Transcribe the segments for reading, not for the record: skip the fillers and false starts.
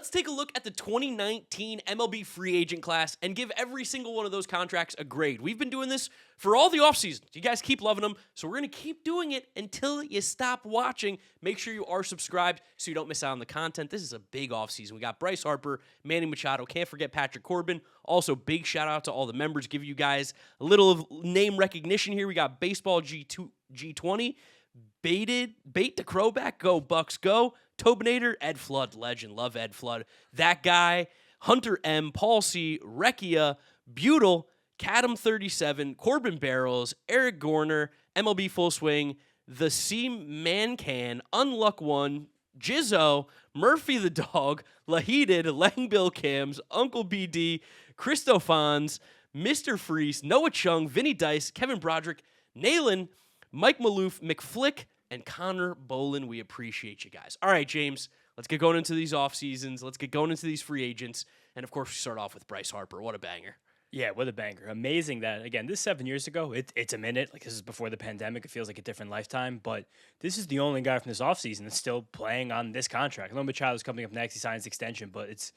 let's take a look at the 2019 MLB free agent class and give every single one of those contracts a grade. We've been doing this for all the offseason. You guys keep loving them, so we're going to keep doing it until you stop watching. Make sure you are subscribed so you don't miss out on the content. This is a big offseason. We got Bryce Harper, Manny Machado, can't forget Patrick Corbin. Also, big shout out to all the members. Give you guys a little of name recognition here. We got Baseball G20, Bait the Crowback, go Bucks go, Tobinator, Ed Flood, legend, love Ed Flood, that guy, Hunter M, Paul C, Recchia, Butel, Cadam 37, Corbin Barrels, Eric Gorner, MLB Full Swing, The C Mancan, Unluck One, Jizzo, Murphy the Dog, Laheded, Lang Bill Cams, Uncle BD, Christophans, Mr. Freeze, Noah Chung, Vinny Dice, Kevin Broderick, Nayland, Mike Maloof, McFlick, and Connor Bolin. We appreciate you guys. All right, James, let's get going into these off seasons. Let's get going into these free agents. And, of course, we start off with Bryce Harper. What a banger. Yeah, what a banger. Amazing that, again, this 7 years ago, it's a minute. Like, this is before the pandemic. It feels like a different lifetime. But this is the only guy from this offseason that's still playing on this contract. I know Machado's coming up next. He signs extension. But it's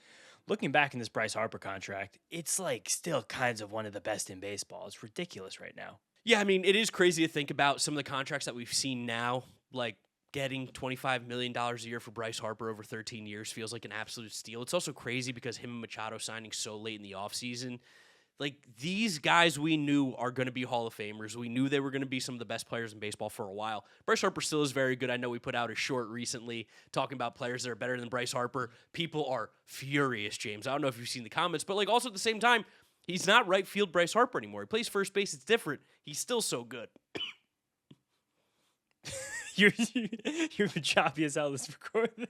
looking back in this Bryce Harper contract, it's, like, still kind of one of the best in baseball. It's ridiculous right now. Yeah, I mean, it is crazy to think about some of the contracts that we've seen now, like getting $25 million a year for Bryce Harper over 13 years feels like an absolute steal. It's also crazy because him and Machado signing so late in the offseason. Like, these guys we knew are going to be Hall of Famers. We knew they were going to be some of the best players in baseball for a while. Bryce Harper still is very good. I know we put out a short recently talking about players that are better than Bryce Harper. People are furious, James. I don't know if you've seen the comments, but like also at the same time, he's not right field Bryce Harper anymore. He plays first base. It's different. He's still so good. You're been choppy as hell this recording.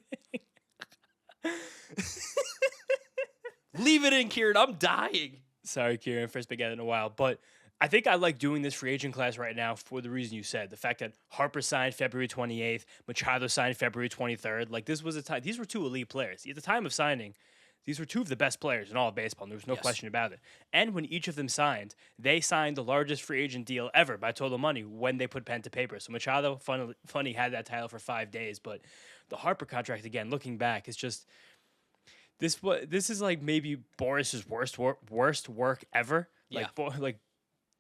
Leave it in, Kieran. I'm dying. Sorry, Kieran, first big ad in a while. But I think I like doing this free agent class right now for the reason you said. The fact that Harper signed February 28th, Machado signed February 23rd. Like, this was a time. These were two elite players. At the time of signing, these were two of the best players in all of baseball, and there was no question about it. And when each of them signed, they signed the largest free agent deal ever by total money when they put pen to paper. So Machado, funny had that title for 5 days, but the Harper contract, again, looking back, is just this is like maybe Boris's worst work ever. Yeah. Like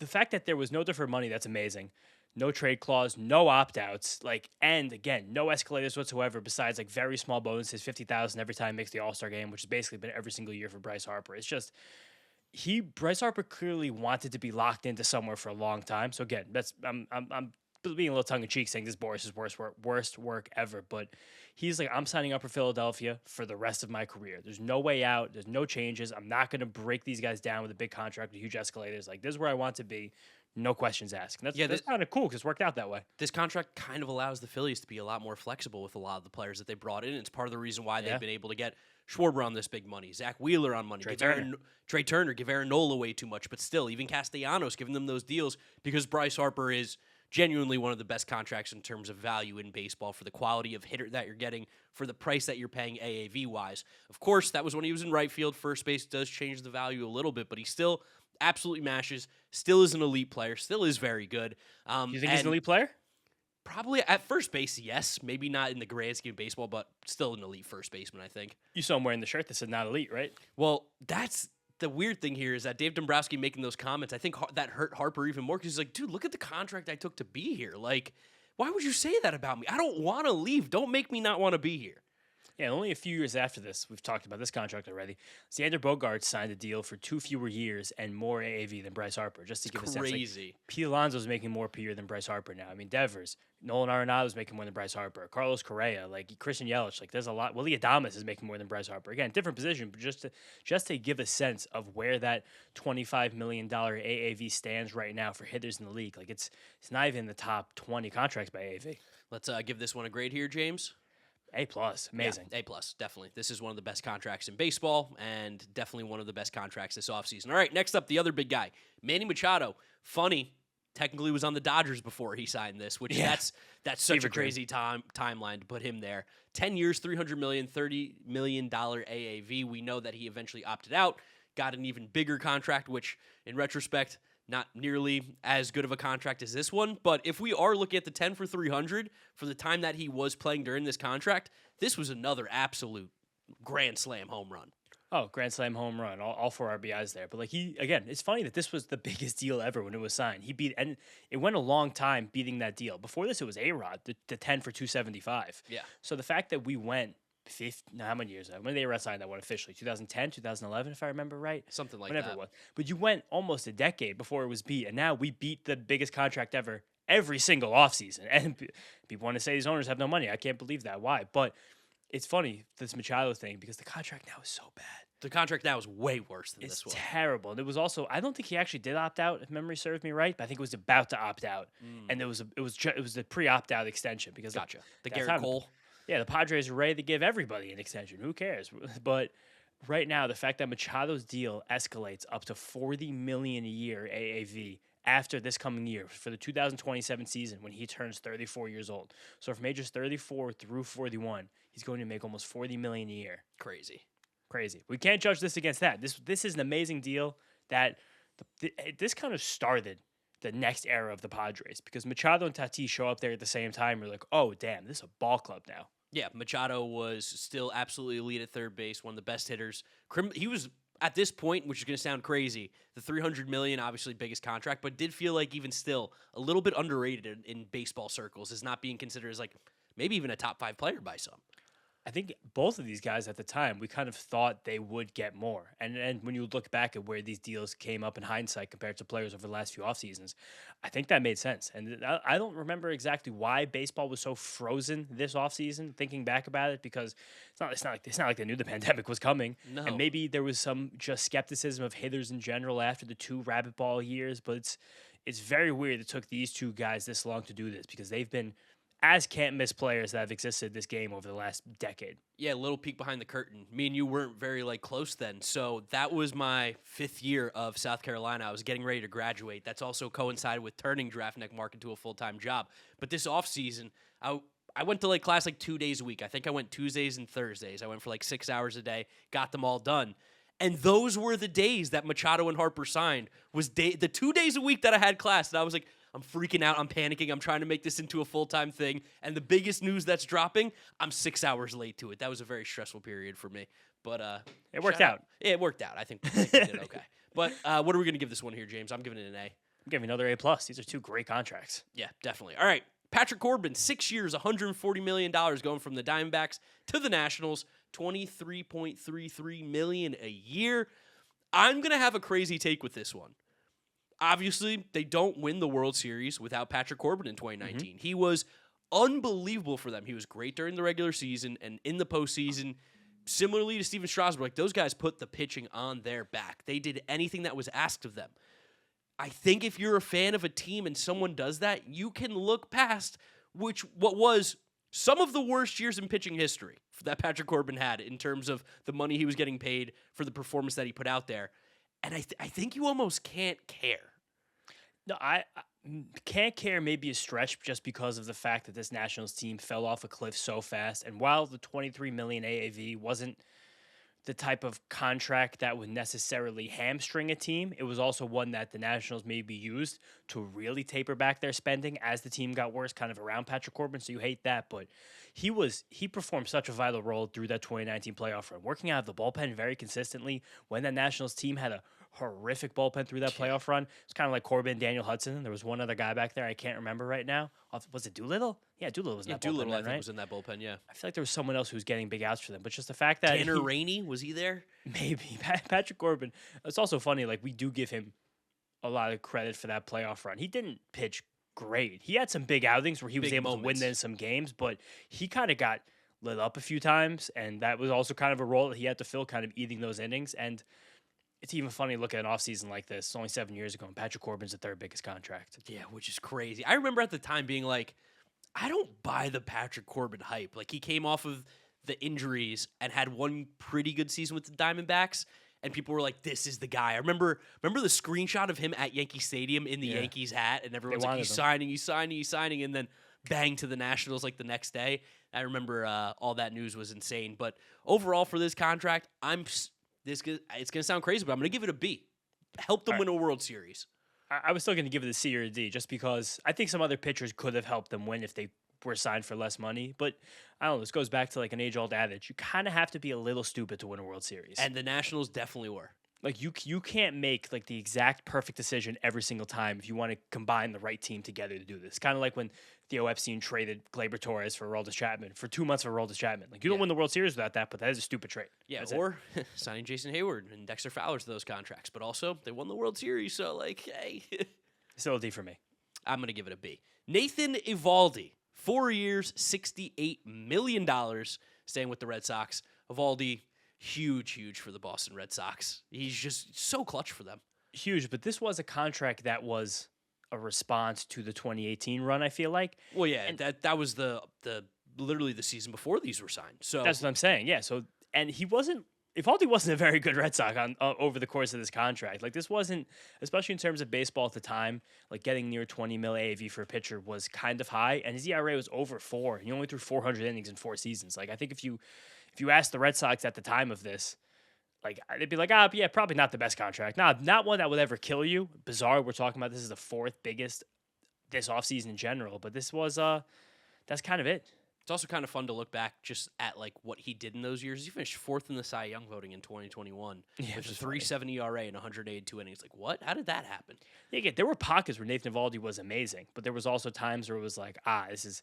the fact that there was no deferred money, that's amazing. No trade clause, no opt-outs, and again, no escalators whatsoever besides like very small bonuses, $50,000 every time he makes the All-Star game, which has basically been every single year for Bryce Harper. It's just Bryce Harper clearly wanted to be locked into somewhere for a long time. So again, I'm being a little tongue-in-cheek saying this is Boris's worst work ever, but he's like, I'm signing up for Philadelphia for the rest of my career. There's no way out. There's no changes. I'm not going to break these guys down with a big contract with huge escalators. Like, this is where I want to be. No questions asked. And that's kind of cool because it's worked out that way. This contract kind of allows the Phillies to be a lot more flexible with a lot of the players that they brought in. It's part of the reason why they've been able to get Schwarber on this big money, Zach Wheeler on money, Trey Turner, give Aaron Nola way too much, but still, even Castellanos giving them those deals because Bryce Harper is genuinely one of the best contracts in terms of value in baseball for the quality of hitter that you're getting, for the price that you're paying AAV-wise. Of course, that was when he was in right field. First base does change the value a little bit, but he still absolutely mashes, still is an elite player, still is very good. You think he's an elite player? Probably at first base, yes. Maybe not in the grand scheme of baseball, but still an elite first baseman, I think. You saw him wearing the shirt that said not elite, right? Well, that's the weird thing here is that Dave Dombrowski making those comments, I think that hurt Harper even more because he's like, dude, look at the contract I took to be here. Like, why would you say that about me? I don't want to leave. Don't make me not want to be here. Yeah, only a few years after this, we've talked about this contract already, Xander Bogaerts signed a deal for 2 fewer years and more AAV than Bryce Harper, just to give a sense. Crazy. Pete Alonso's making more per year than Bryce Harper now. I mean, Devers, Nolan Arenado's making more than Bryce Harper. Carlos Correa, Christian Yelich, there's a lot. Willie Adames is making more than Bryce Harper. Again, different position, but just to give a sense of where that $25 million AAV stands right now for hitters in the league. It's not even in the top 20 contracts by AAV. Let's give this one a grade here, James. A+, amazing. Yeah, A+, definitely. This is one of the best contracts in baseball and definitely one of the best contracts this offseason. All right, next up, the other big guy, Manny Machado. Funny, technically was on the Dodgers before he signed this, which that's such a crazy timeline to put him there. 10 years, $300 million, $30 million AAV. We know that he eventually opted out, got an even bigger contract, which in retrospect, not nearly as good of a contract as this one, but if we are looking at the 10 for 300 for the time that he was playing during this contract, this was another absolute grand slam home run. Oh, grand slam home run, all 4 RBIs there. But like again, it's funny that this was the biggest deal ever when it was signed. He beat, and it went a long time beating that deal. Before this, it was A-Rod, the 10 for 275. Yeah. So the fact that we went how many years ago? When did A-Rod sign that one officially? 2010, 2011, if I remember right? Something like Whenever that. It was. But you went almost a decade before it was beat, and now we beat the biggest contract ever every single offseason. And people want to say these owners have no money. I can't believe that. Why? But it's funny, this Machado thing, because the contract now is so bad. The contract now is way worse than this one. It's terrible. And it was also, I don't think he actually did opt out, if memory serves me right, but I think it was about to opt out. And it was the pre-opt out extension because Gotcha. The that Garrett time- Cole. Yeah, the Padres are ready to give everybody an extension. Who cares? But right now, the fact that Machado's deal escalates up to $40 million a year AAV after this coming year for the 2027 season when he turns 34 years old. So from ages 34 through 41, he's going to make almost $40 million a year. Crazy. We can't judge this against that. This is an amazing deal that this kind of started the next era of the Padres because Machado and Tatis show up there at the same time. We're like, oh, damn, this is a ball club now. Yeah, Machado was still absolutely elite at third base, one of the best hitters. He was, at this point, which is going to sound crazy, the $300 million, obviously biggest contract, but did feel like even still a little bit underrated in baseball circles, as not being considered as like maybe even a top 5 player by some. I think both of these guys at the time, we kind of thought they would get more. And when you look back at where these deals came up in hindsight compared to players over the last few off seasons, I think that made sense. And I don't remember exactly why baseball was so frozen this offseason, thinking back about it, because it's not like they knew the pandemic was coming. No. And maybe there was some just skepticism of hitters in general after the 2 rabbit ball years. But it's very weird it took these 2 guys this long to do this because they've been as can't-miss players that have existed this game over the last decade. Yeah, a little peek behind the curtain. Me and you weren't very close then. So that was my 5th year of South Carolina. I was getting ready to graduate. That's also coincided with turning Draft Neck Mark into a full-time job. But this offseason, I went to class 2 days a week. I think I went Tuesdays and Thursdays. I went for 6 hours a day, got them all done. And those were the days that Machado and Harper signed, was the 2 days a week that I had class. And I was like, I'm freaking out. I'm panicking. I'm trying to make this into a full-time thing. And the biggest news that's dropping, I'm 6 hours late to it. That was a very stressful period for me. But it worked out. Yeah, it worked out. I think we did okay. But what are we going to give this one here, James? I'm giving it an A. I'm giving another A+. These are 2 great contracts. Yeah, definitely. All right. Patrick Corbin, 6 years, $140 million going from the Diamondbacks to the Nationals, $23.33 million a year. I'm going to have a crazy take with this one. Obviously, they don't win the World Series without Patrick Corbin in 2019. He was unbelievable for them. He was great during the regular season and in the postseason. Similarly to Steven Strasburg, those guys put the pitching on their back. They did anything that was asked of them. I think if you're a fan of a team and someone does that, you can look past what was some of the worst years in pitching history that Patrick Corbin had in terms of the money he was getting paid for the performance that he put out there. And I think you almost can't care. No, I can't care maybe a stretch just because of the fact that this Nationals team fell off a cliff so fast. And while the $23 million AAV wasn't the type of contract that would necessarily hamstring a team, it was also one that the Nationals maybe used to really taper back their spending as the team got worse, kind of around Patrick Corbin. So you hate that, but he performed such a vital role through that 2019 playoff run, working out of the bullpen very consistently. When that Nationals team had a horrific bullpen through that playoff run, it's kind of like Corbin, Daniel Hudson. There was one other guy back there I can't remember right now. Was it Doolittle? Yeah, Doolittle was in that Doolittle, bullpen, I think, right? was in that bullpen, yeah. I feel like there was someone else who was getting big outs for them, but just the fact that Tanner Rainey, was he there? Maybe. Patrick Corbin. It's also funny, we do give him a lot of credit for that playoff run. He didn't pitch great. He had some big outings where he was able to win in some games, but he kind of got lit up a few times, and that was also kind of a role that he had to fill, kind of eating those innings. And it's even funny to look at an offseason like this. It's only 7 years ago, and Patrick Corbin's the 3rd biggest contract. Yeah, which is crazy. I remember at the time being like, I don't buy the Patrick Corbin hype. He came off of the injuries and had one pretty good season with the Diamondbacks, and people were like, this is the guy. I remember the screenshot of him at Yankee Stadium in the Yankees hat, and everyone's like, he's signing, and then bang to the Nationals the next day. I remember all that news was insane. But overall for this contract, it's going to sound crazy, but I'm going to give it a B. Help them win a World Series. I was still going to give it a C or a D just because I think some other pitchers could have helped them win if they were signed for less money. But I don't know. This goes back to like an age-old adage. You kind of have to be a little stupid to win a World Series. And the Nationals definitely were. Like you can't make like the exact perfect decision every single time if you want to combine the right team together to do this. Kind of like when Theo Epstein traded Gleyber Torres for Aroldis Chapman for 2 months for Aroldis Chapman. Like you don't win the World Series without that, but that is a stupid trade. Yeah, That's or signing Jason Hayward and Dexter Fowler to those contracts. But also, they won the World Series, so like, hey. Still a D for me. I'm going to give it a B. Nathan Eovaldi, 4 years, $68 million, staying with the Red Sox. Eovaldi, huge for the Boston Red Sox. He's just so clutch for them. Huge, but this was a contract that was a response to the 2018 run, I feel like. Well, yeah, and that was the literally the season before these were signed. So that's what I'm saying. Yeah, so and Eovaldi wasn't a very good Red Sox on over the course of this contract. Like this wasn't, especially in terms of baseball at the time, like getting near 20 mil AAV for a pitcher was kind of high, and his ERA was over 4. And he only threw 400 innings in 4 seasons. Like I think if you asked the Red Sox at the time of this, like they'd be like, yeah, probably not the best contract. Not one that would ever kill you. Bizarre, we're talking about this is the 4th biggest this offseason in general, but this was that's kind of it. It's also kind of fun to look back just at like what he did in those years. He finished 4th in the Cy Young voting in 2021 with a 3.70 ERA and 182 innings. Like what? How did that happen? Yeah, again, there were pockets where Nathan Eovaldi was amazing, but there was also times where it was like, this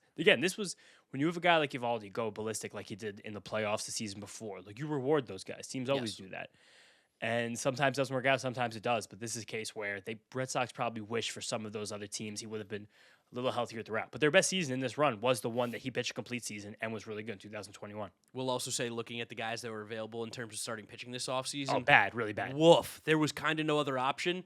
was when you have a guy like Eovaldi go ballistic like he did in the playoffs the season before. Like you reward those guys. Teams always do that. And sometimes it doesn't work out, sometimes it does. But this is a case where Red Sox probably wish for some of those other teams he would have been a little healthier throughout. But their best season in this run was the one that he pitched a complete season and was really good in 2021. We'll also say, looking at the guys that were available in terms of starting pitching this offseason. Oh, bad, really bad. Woof. There was kind of no other option.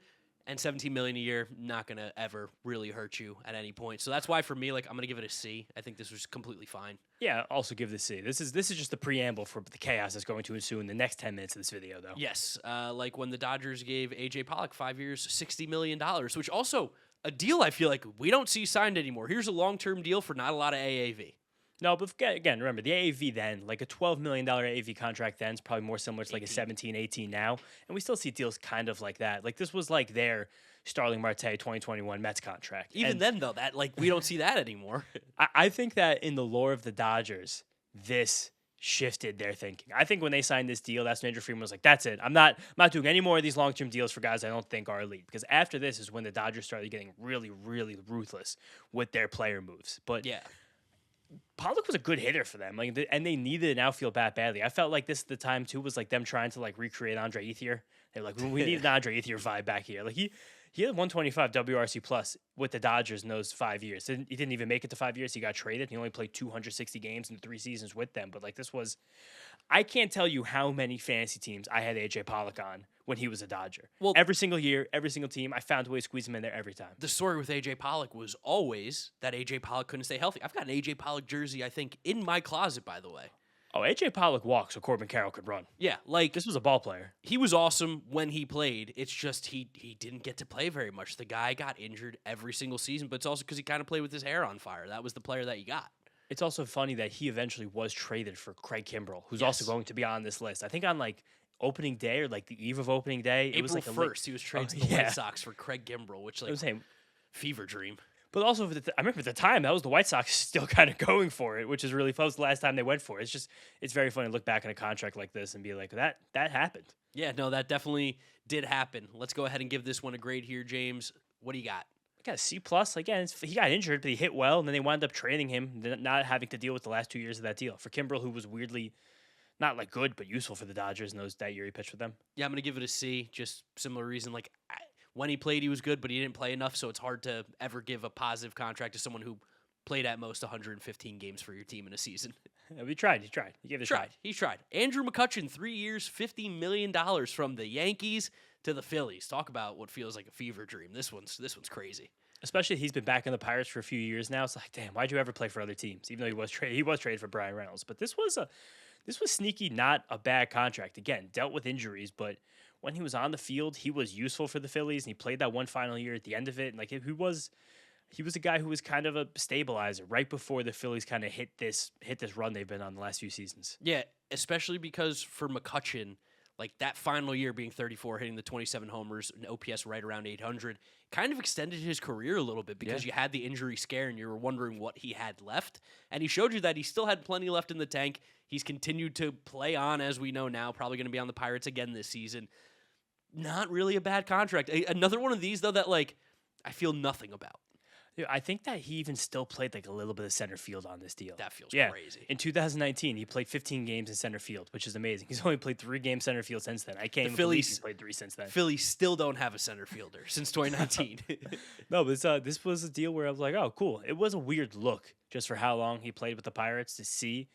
And $17 million a year, not going to ever really hurt you at any point. So that's why, for me, like I'm going to give it a C. I think this was completely fine. Yeah, also give this C. This is just the preamble for the chaos that's going to ensue in the next 10 minutes of this video, though. Yes, like when the Dodgers gave A.J. Pollock 5 years, $60 million, which also a deal I feel like we don't see signed anymore. Here's a long-term deal for not a lot of AAV. No, but again, remember, the AAV then, like a $12 million AAV contract then is probably more similar to like a 17, 18 now. And we still see deals kind of like that. Like this was like their Starling Marte 2021 Mets contract. Even then, though, that like we don't see that anymore. I think that in the lore of the Dodgers, this shifted their thinking. I think when they signed this deal, that's when Andrew Friedman was like, that's it. I'm not doing any more of these long-term deals for guys I don't think are elite. Because after this is when the Dodgers started getting really, really ruthless with their player moves. But yeah. Pollock was a good hitter for them, like, and they needed an outfield bat badly. I felt like this at the time too was like them trying to like recreate Andre Ethier. They were like, we need an Andre Ethier vibe back here. Like he had 125 WRC plus with the Dodgers in those 5 years. He didn't even make it to 5 years. He got traded. He only played 260 games in 3 seasons with them. But like this was, I can't tell you how many fantasy teams I had AJ Pollock on when he was a Dodger. Well, every single year, every single team, I found a way to squeeze him in there every time. The story with AJ Pollock was always that AJ Pollock couldn't stay healthy. I've got an AJ Pollock jersey, I think, in my closet, by the way. Oh, AJ Pollock walks so Corbin Carroll could run. Yeah, like this was a ball player. He was awesome when he played. It's just he didn't get to play very much. The guy got injured every single season, but it's also because he kind of played with his hair on fire. That was the player that you got. It's also funny that he eventually was traded for Craig Kimbrel, who's also going to be on this list. I think on like opening day or like the eve of opening day. April it was like 1st, he was traded to the White Sox for Craig Kimbrel, which like fever dream. But also, I remember at the time, that was the White Sox still kind of going for it, which is really fun. It was the last time they went for it. It's very funny to look back on a contract like this and be like, that happened. Yeah, no, that definitely did happen. Let's go ahead and give this one a grade here, James. What do you got? I got a C+. Again, he got injured, but he hit well, and then they wound up trading him, not having to deal with the last 2 years of that deal. For Kimbrel, who was weirdly not like good, but useful for the Dodgers in that year he pitched with them. Yeah, I'm going to give it a C. Just similar reason. Like, when he played, he was good, but he didn't play enough, so it's hard to ever give a positive contract to someone who played at most 115 games for your team in a season. Yeah, he tried. He gave it a shot. He tried. Andrew McCutchen, 3 years, $50 million from the Yankees to the Phillies. Talk about what feels like a fever dream. This one's crazy. Especially he's been back in the Pirates for a few years now. It's like, damn, why'd you ever play for other teams? Even though he was traded for Brian Reynolds. But this was sneaky, not a bad contract. Again, dealt with injuries, but when he was on the field, he was useful for the Phillies, and he played that one final year at the end of it. And like he was a guy who was kind of a stabilizer right before the Phillies kind of hit this run they've been on the last few seasons. Yeah, especially because for McCutchen, like that final year being 34, hitting the 27 homers, an OPS right around 800, kind of extended his career a little bit because you had the injury scare and you were wondering what he had left. And he showed you that he still had plenty left in the tank. He's continued to play on, as we know now, probably going to be on the Pirates again this season. Not really a bad contract. Another one of these, though, that like I feel nothing about. Dude, I think that he even still played like a little bit of center field on this deal. That feels crazy. In 2019, he played 15 games in center field, which is amazing. He's only played 3 games center field since then. I can't even believe he's played 3 since then. Phillies still don't have a center fielder since 2019. No, but this was a deal where I was like, oh, cool. It was a weird look just for how long he played with the Pirates to see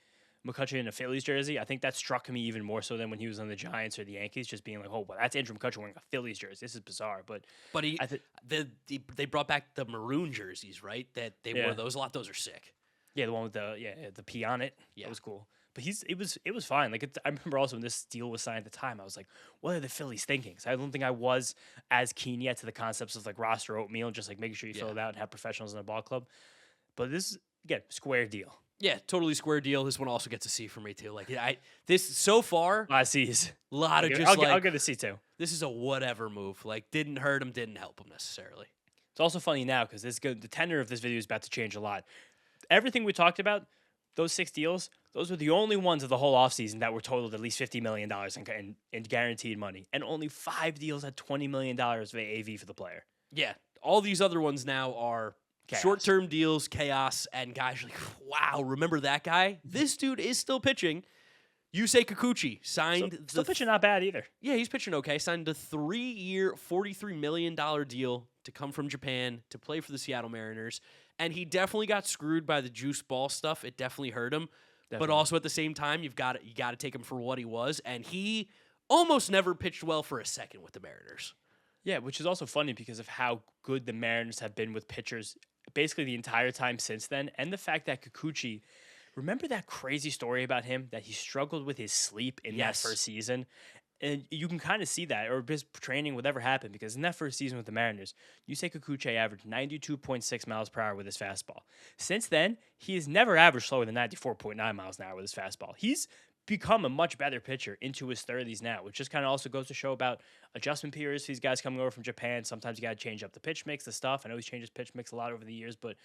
McCutchen in a Phillies jersey. I think that struck me even more so than when he was on the Giants or the Yankees, just being like, oh, well, that's Andrew McCutchen wearing a Phillies jersey. This is bizarre. But they brought back the maroon jerseys, right? That they wore those a lot. Those are sick. Yeah, the one with the P on it. Yeah, that was cool. But it was fine. Like I remember also when this deal was signed at the time, I was like, what are the Phillies thinking? So I don't think I was as keen yet to the concepts of like roster oatmeal, just like making sure you fill it out and have professionals in the ball club. But this is, again, square deal. Yeah, totally square deal. This one also gets a C for me too. Like this so far, a lot of C's. A lot of I'll get a C too. This is a whatever move. Like didn't hurt him, didn't help him necessarily. It's also funny now because the tenor of this video is about to change a lot. Everything we talked about, those 6 deals, those were the only ones of the whole offseason that were totaled at least $50 million in guaranteed money. And only 5 deals had $20 million of AAV for the player. Yeah, all these other ones now are short-term deals, chaos, and guys are like, wow, remember that guy? This dude is still pitching. Yusei Kikuchi signed... Still pitching not bad either. Yeah, he's pitching okay. Signed a 3-year, $43 million deal to come from Japan to play for the Seattle Mariners. And he definitely got screwed by the juice ball stuff. It definitely hurt him. Definitely. But also at the same time, you got to take him for what he was. And he almost never pitched well for a second with the Mariners. Yeah, which is also funny because of how good the Mariners have been with pitchers basically the entire time since then. And the fact that Kikuchi, remember that crazy story about him that he struggled with his sleep in that first season? And you can kind of see that, or just training, whatever happened, because in that first season with the Mariners, Yusei Kikuchi averaged 92.6 miles per hour with his fastball. Since then, he has never averaged slower than 94.9 miles an hour with his fastball. He's become a much better pitcher into his 30s now, which just kind of also goes to show about adjustment periods for these guys coming over from Japan. Sometimes you got to change up the pitch mix, the stuff. I know he's changed his pitch mix a lot over the years, but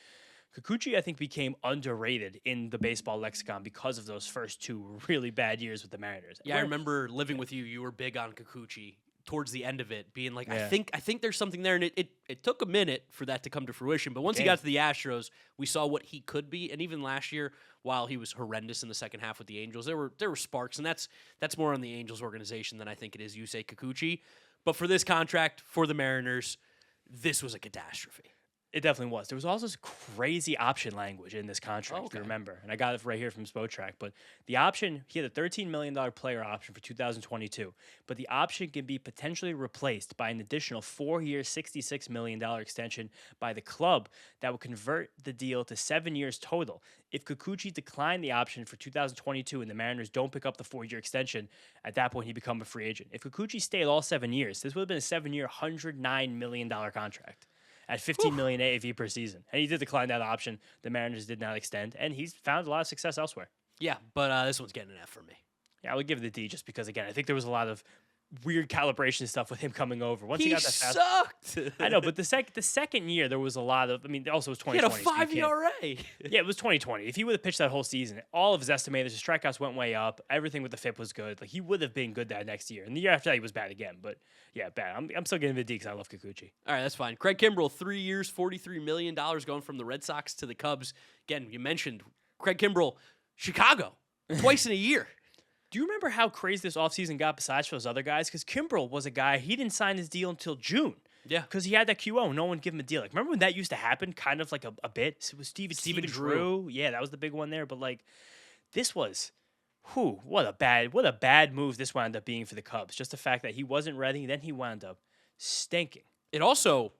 Kikuchi, I think, became underrated in the baseball lexicon because of those first 2 really bad years with the Mariners. Yeah, I remember living with you. You were big on Kikuchi towards the end of it, being like, I think there's something there. And it took a minute for that to come to fruition. But once he got to the Astros, we saw what he could be. And even last year, while he was horrendous in the second half with the Angels, there were sparks. And that's more on the Angels organization than I think it is Yusei Kikuchi. But for this contract, for the Mariners, this was a catastrophe. It definitely was. There was also this crazy option language in this contract, if you remember. And I got it right here from Spotrac. But the option, he had a $13 million player option for 2022. But the option can be potentially replaced by an additional 4-year, $66 million extension by the club that would convert the deal to 7 years total. If Kikuchi declined the option for 2022 and the Mariners don't pick up the 4-year extension, at that point he'd become a free agent. If Kikuchi stayed all 7 years, this would have been a 7-year, $109 million contract at $15 million AAV per season. And he did decline that option. The Mariners did not extend, and he's found a lot of success elsewhere. Yeah, but this one's getting an F for me. Yeah, I would give it a D just because, again, I think there was a lot of weird calibration stuff with him coming over. Once he got that fast, sucked. I know, but the second year there was a lot of. I mean, also it was 2020. He had a 5 ERA. Yeah, it was 2020. If he would have pitched that whole season, all of his estimators, his strikeouts went way up. Everything with the FIP was good. Like he would have been good that next year, and the year after that he was bad again. But yeah, bad. I'm still giving it a D because I love Kikuchi. All right, that's fine. Craig Kimbrel, 3 years, $43 million, going from the Red Sox to the Cubs. Again, you mentioned Craig Kimbrel, Chicago, twice in a year. Do you remember how crazy this offseason got besides for those other guys? Because Kimbrel was a guy, he didn't sign his deal until June. Yeah. Because he had that QO. No one gave him a deal. Like, remember when that used to happen? Kind of like a bit. It was Steven Drew. Yeah, that was the big one there. But, like, this was, what a bad move this wound up being for the Cubs. Just the fact that he wasn't ready, then he wound up stinking. It also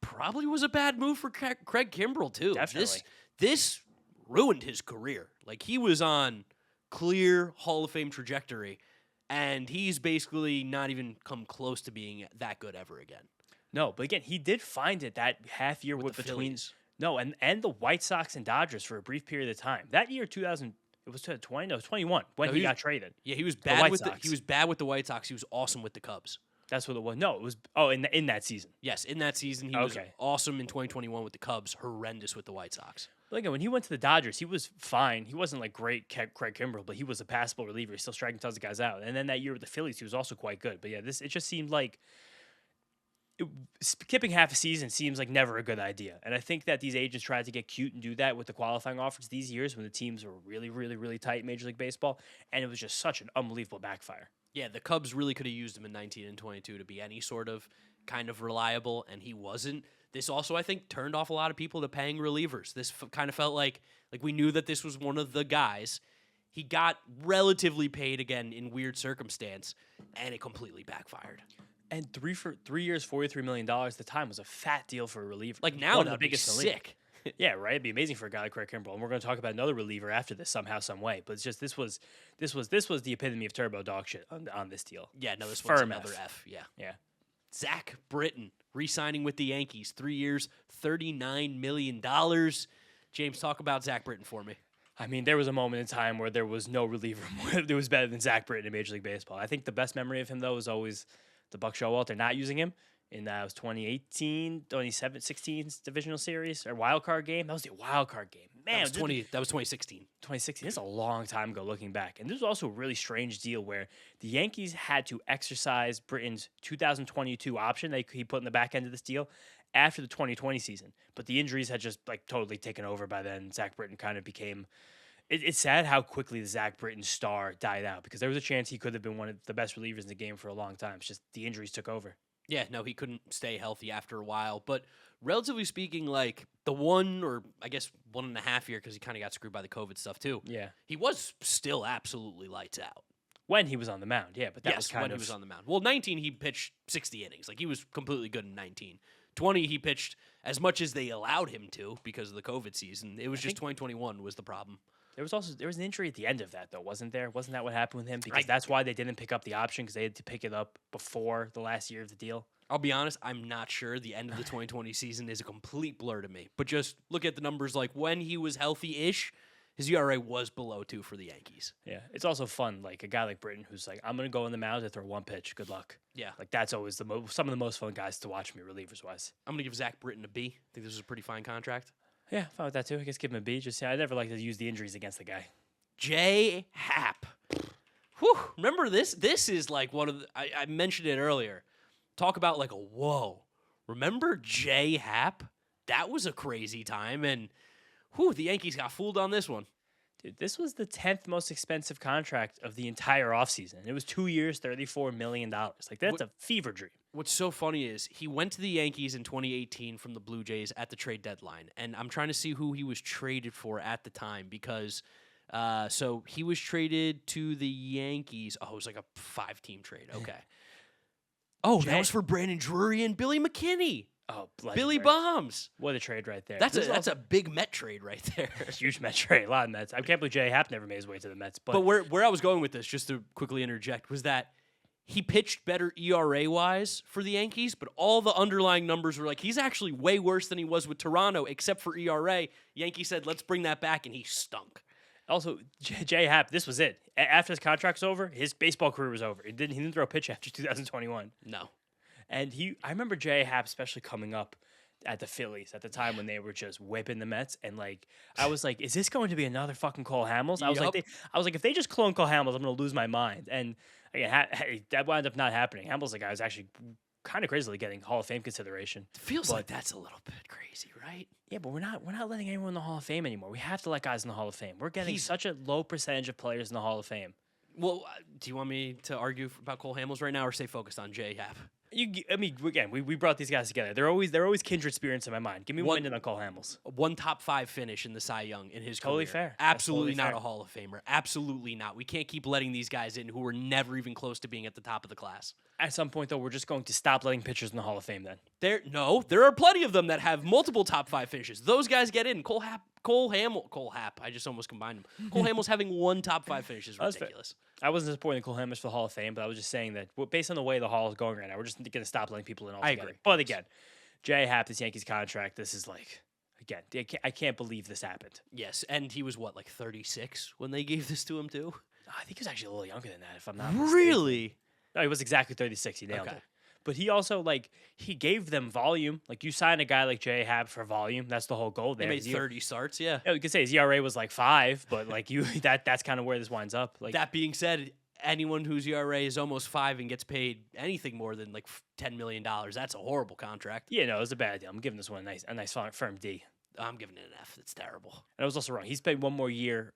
probably was a bad move for Craig Kimbrel, too. Definitely. This ruined his career. Like, he was on clear Hall of Fame trajectory, and he's basically not even come close to being that good ever again. No, but again, he did find it that half year with the between Phillies. No, and the White Sox and Dodgers for a brief period of time. That year, It was 20, no, it was 21 when No, he got traded. Yeah, he was The White bad with Sox. he was bad with the White Sox. He was awesome with the Cubs. That's what it was. No, it was in that season. Yes, in that season he was awesome in 2021 with the Cubs, horrendous with the White Sox. But again, when he went to the Dodgers, he was fine. He wasn't like great Craig Kimbrel, but he was a passable reliever. He's still striking tons of guys out. And then that year with the Phillies, he was also quite good. But yeah, it just seemed like skipping half a season seems like never a good idea. And I think that these agents tried to get cute and do that with the qualifying offers these years when the teams were really, really, really tight in Major League Baseball. And it was just such an unbelievable backfire. Yeah, the Cubs really could have used him in 19 and 22 to be any sort of kind of reliable, and he wasn't. This also, I think, turned off a lot of people to paying relievers. This kind of felt like we knew that this was one of the guys. He got relatively paid again in weird circumstance, and it completely backfired. And 3 years, $43 million at the time was a fat deal for a reliever. Like now, one that'd of the biggest be sick. Yeah, right. It'd be amazing for a guy like Craig Kimbrel, and we're going to talk about another reliever after this somehow, some way. But it's just this was the epitome of turbo dog shit on this deal. Yeah, no, this one's Firm another F. F. Yeah. Yeah. Zack Britton re-signing with the Yankees, 3 years, $39 million. James, talk about Zack Britton for me. I mean, there was a moment in time where there was no reliever that was better than Zack Britton in Major League Baseball. I think the best memory of him, though, was always the Buck Showalter not using him. In that was 2018, 2016's divisional series or wild card game. That was the wild card game. Man, that was 2016. 2016. This is a long time ago looking back. And this was also a really strange deal where the Yankees had to exercise Britton's 2022 option that he put in the back end of this deal after the 2020 season. But the injuries had just like totally taken over by then. Zack Britton kind of became... It's sad how quickly the Zack Britton star died out because there was a chance he could have been one of the best relievers in the game for a long time. It's just the injuries took over. Yeah, no, he couldn't stay healthy after a while. But relatively speaking, like the 1 or I guess 1.5 year, because he kind of got screwed by the COVID stuff too. Yeah. He was still absolutely lights out. When he was on the mound, yeah. But that was when he was on the mound. Well, 19, he pitched 60 innings. Like he was completely good in 19. 20, he pitched as much as they allowed him to because of the COVID season. It was just 2021 was the problem. There was an injury at the end of that, though, wasn't there? Wasn't that what happened with him? Because that's why they didn't pick up the option because they had to pick it up before the last year of the deal. I'll be honest, I'm not sure. The end of the 2020 season is a complete blur to me. But just look at the numbers. Like when he was healthy-ish, his ERA was below 2 for the Yankees. Yeah, it's also fun. Like a guy like Britton who's like, I'm going to go on the mound and throw one pitch. Good luck. Yeah. Like that's always some of the most fun guys to watch me relievers-wise. I'm going to give Zack Britton a B. I think this is a pretty fine contract. Yeah, fine with that too. I guess give him a B. Just I never like to use the injuries against the guy. J. Happ. Whew. Remember this? This is like one of the, I mentioned it earlier. Talk about like a whoa. Remember J. Happ? That was a crazy time. And the Yankees got fooled on this one. Dude, this was the 10th most expensive contract of the entire offseason. It was 2 years, $34 million. Like, that's a fever dream. What's so funny is he went to the Yankees in 2018 from the Blue Jays at the trade deadline. And I'm trying to see who he was traded for at the time because so he was traded to the Yankees. Oh, it was like a 5-team trade. Okay. Oh, that was for Brandon Drury and Billy McKinney. Oh, Billy Bombs. What a trade right there. That's a big Met trade right there. Huge Met trade. A lot of Mets. I can't believe J. Happ never made his way to the Mets. But where I was going with this, just to quickly interject, was that he pitched better ERA-wise for the Yankees, but all the underlying numbers were like, he's actually way worse than he was with Toronto, except for ERA. Yankees said, let's bring that back, and he stunk. Also, J. Happ, this was it. After his contract was over, his baseball career was over. He didn't throw a pitch after 2021. No. And I remember J. Happ especially coming up at the Phillies at the time when they were just whipping the Mets, and like I was like, is this going to be another fucking Cole Hamels? I was like, if they just clone Cole Hamels, I'm gonna lose my mind. And again, that wound up not happening. Hamels, the guy, was actually kind of crazily getting Hall of Fame consideration. Feels like that's a little bit crazy, right? Yeah, but we're not letting anyone in the Hall of Fame anymore. We have to let guys in the Hall of Fame. We're getting such a low percentage of players in the Hall of Fame. Well, do you want me to argue about Cole Hamels right now, or stay focused on J. Happ? We brought these guys together. They're always kindred spirits in my mind. Give me one on Cole Hamels. One top 5 finish in the Cy Young in his totally career. Fair. Absolutely totally not fair. A Hall of Famer. Absolutely not. We can't keep letting these guys in who were never even close to being at the top of the class. At some point, though, we're just going to stop letting pitchers in the Hall of Fame. Then there are plenty of them that have multiple top 5 finishes. Those guys get in. Cole Happ. I just almost combined them. Cole Hamels having one top 5 finish is ridiculous. I wasn't supporting Cole Hamels for the Hall of Fame, but I was just saying that based on the way the Hall is going right now, we're just going to stop letting people in altogether. I agree. But again, J. Happ, this Yankees contract, this is like, Again, I can't believe this happened. Yes, and he was what, like 36 when they gave this to him too? I think he was actually a little younger than that, if I'm not mistaken. Really? No, he was exactly 36. He nailed Okay. it. But he also, like, he gave them volume. Like, you sign a guy like J. Happ for volume. That's the whole goal there. He made 30 starts, yeah. Yeah, you could say his ERA was like 5, but like that's kind of where this winds up. Like That being said, anyone whose ERA is almost 5 and gets paid anything more than like $10 million, that's a horrible contract. yeah, no, it was a bad deal. I'm giving this one a nice firm D. I'm giving it an F. It's terrible. And I was also wrong. He's played one more year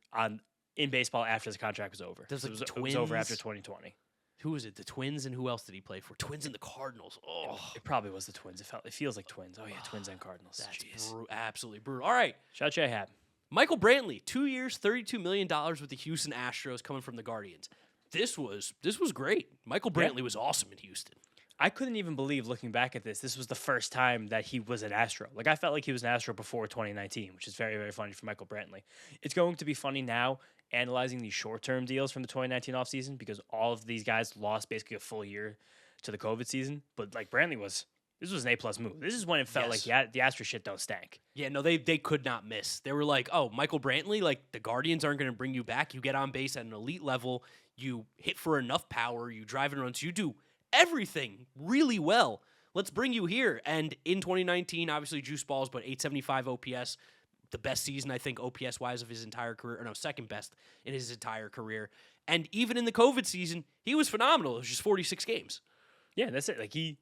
in baseball after his contract was over. There's, So like, it was over after Twins. 2020. Who was it? The Twins, and who else did he play for? Twins and the Cardinals. Oh, It probably was the Twins. It feels like Twins. Oh yeah, Twins and Cardinals. that's Jeez. absolutely brutal. All right. Shout out J. Happ. Michael Brantley, 2 years, $32 million with the Houston Astros coming from the Guardians. This was great. Michael Brantley was awesome in Houston. I couldn't even believe, looking back at this was the first time that he was an Astro. Like, I felt like he was an Astro before 2019, which is very, very funny for Michael Brantley. It's going to be funny now analyzing these short-term deals from the 2019 offseason because all of these guys lost basically a full year to the COVID season. But, like, this was an A-plus move. This is when it felt like the Astro shit don't stank. Yeah, no, they could not miss. They were like, oh, Michael Brantley, like, the Guardians aren't going to bring you back. You get on base at an elite level. You hit for enough power. You drive in runs. You do everything really well. Let's bring you here. And in 2019, obviously, juice balls, but 875 OPS, the best season, I think, OPS-wise of his entire career. Or no, second best in his entire career. And even in the COVID season, he was phenomenal. It was just 46 games. Yeah, that's it. Like, he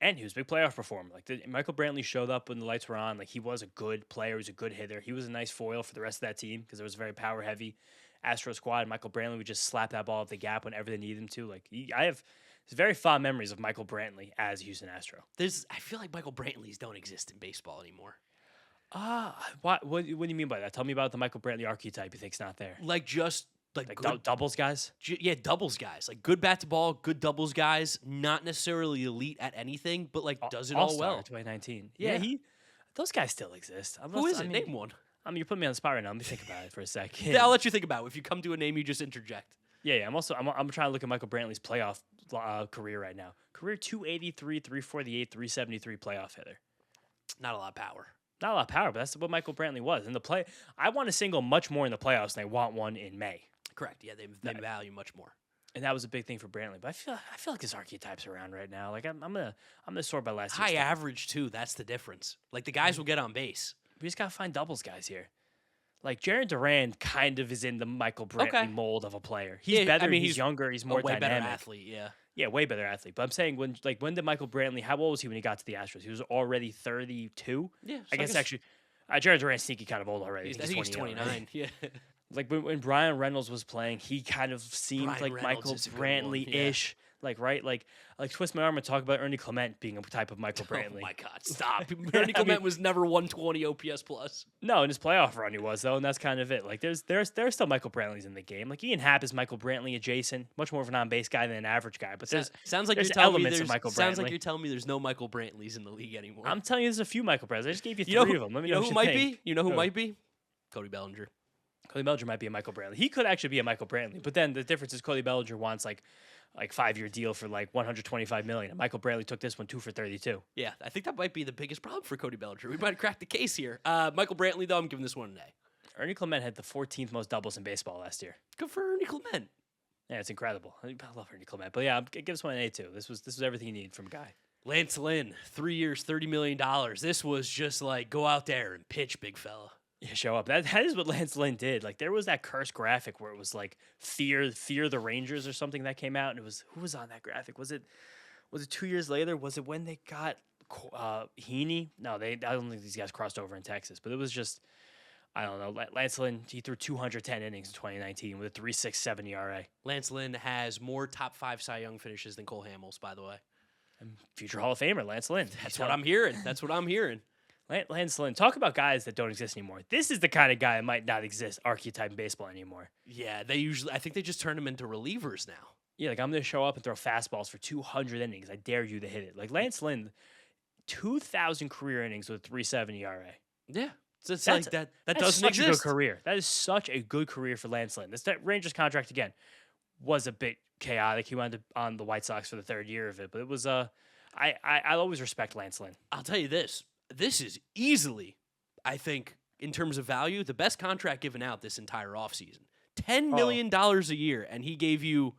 was a big playoff performer. Like, Michael Brantley showed up when the lights were on. Like, he was a good player. He was a good hitter. He was a nice foil for the rest of that team because it was a very power-heavy Astro squad. Michael Brantley would just slap that ball at the gap whenever they needed him to. Like, I have very fond memories of Michael Brantley as a Houston Astro. I feel like Michael Brantleys don't exist in baseball anymore. What do you mean by that? Tell me about the Michael Brantley archetype you think's not there. Like, just like good, doubles guys? yeah, doubles guys. Like, good bat to ball, good doubles guys. Not necessarily elite at anything, but like does it all All-Star well. 2019. Yeah. Those guys still exist. Who is it? Name one. I mean, you're putting me on the spot right now. Let me think about it for a second. Yeah, I'll let you think about it. If you come to a name, you just interject. Yeah. I'm trying to look at Michael Brantley's playoff career right now. Career 283, 348, 373 playoff hitter. Not a lot of power. Not a lot of power, but that's what Michael Brantley was. In the play, I want a single much more in the playoffs than I want one in May. Correct. Yeah, they value much more. And that was a big thing for Brantley. But I feel like his archetype's around right now. Like I'm gonna sort by last year's High team. average too. That's the difference. Like, the guys will get on base. We just gotta find doubles guys here. Like Jared Duran kind of is in the Michael Brantley mold of a player. He's better. I mean, he's younger. He's more way dynamic. better athlete. Yeah. Yeah, way better athlete. But I'm saying when did Michael Brantley? How old was he when he got to the Astros? He was already 32. Yeah. I guess actually, Jared Duran's sneaky kind of old already. I think he's 29. Right? Yeah. Like when Brian Reynolds was playing, he kind of seemed Brian like Reynolds Michael is a good one, Brantley-ish. Like, right? Like twist my arm and talk about Ernie Clement being a type of Michael Brantley. Oh my God! Stop. Ernie Clement was never 120 OPS plus. No, in his playoff run he was though, and that's kind of it. Like there's still Michael Brantleys in the game. Like Ian Happ is Michael Brantley adjacent, much more of an on base guy than an average guy. But sounds like there's you're telling me elements of Michael sounds Brantley. like you're telling me there's no Michael Brantleys in the league anymore. I'm telling you, there's a few Michael Brantleys. I just gave you three of them. Let me know who what might think. be. You know who might be? Cody Bellinger. Cody Bellinger might be a Michael Brantley. He could actually be a Michael Brantley, but then the difference is Cody Bellinger wants like 5-year deal for like $125 million. And Michael Brantley took this one 2 for $32. Yeah, I think that might be the biggest problem for Cody Bellinger. We might crack the case here. Michael Brantley, though, I'm giving this one an A. Ernie Clement had the 14th most doubles in baseball last year. Good for Ernie Clement. Yeah, it's incredible. I love Ernie Clement, but yeah, I'll give this one an A too. This was everything you need from a guy. Lance Lynn, 3 years, $30 million. This was just like, go out there and pitch, big fella. Yeah, show up. That is what Lance Lynn did. Like there was that cursed graphic where it was like fear the Rangers or something that came out, and it was who was on that graphic? Was it 2 years later? Was it when they got Heaney? No, I don't think these guys crossed over in Texas, but it was just I don't know. Lance Lynn, he threw 210 innings in 2019 with a 3.67 ERA. Lance Lynn has more top 5 Cy Young finishes than Cole Hamels, by the way. And future Hall of Famer Lance Lynn. That's what I'm hearing. That's what I'm hearing. Lance Lynn, talk about guys that don't exist anymore. This is the kind of guy that might not exist archetype in baseball anymore. Yeah, I think they just turn him into relievers now. Yeah, like I'm going to show up and throw fastballs for 200 innings. I dare you to hit it. Like Lance Lynn, 2,000 career innings with a 3.7 ERA. Yeah. So it's That's like that that's doesn't such exist. a good career. That is such a good career for Lance Lynn. That Rangers contract, again, was a bit chaotic. He wound up on the White Sox for the third year of it. But it was, I'll always respect Lance Lynn. I'll tell you this. This is easily I think, in terms of value, the best contract given out this entire offseason. $10 Oh. million a year, and he gave you